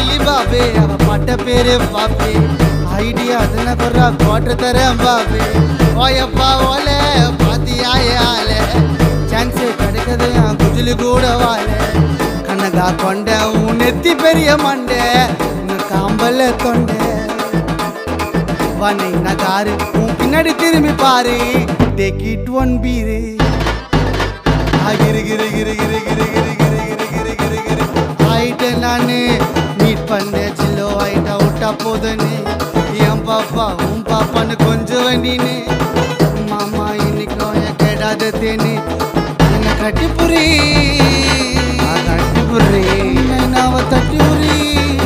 Chile பாபே அவ பட்ட பேரு பாபே ஐடியா அதுன கொர்ரா குவார்டர் தரேன் பாபே ஓயப்பா ஓல பாத்தியாயால சான்ஸ் கிடைக்கது குஜிலு கூட வாழ கண்ணகா கொண்ட உன் நெத்தி பெரிய மண்டை உன் காம்பல கொண்ட வனை நகாரு உன் பின்னாடி திரும்பி பாரு டேக் இட் ஒன் பீரு கிரு கிரு கிரு கிரு கிரு கிரு கிரு கிரு கிரு கிரு கிரு ஆயிட்ட நானு மீட் பண்ண சில்லோ ஆயிட்டா விட்டா போதுன்னு என் பாப்பா உன் பாப்பான்னு கொஞ்சம் வண்டின்னு மாமா இன்னைக்கு கெடாத தேனு என்ன கட்டி புரி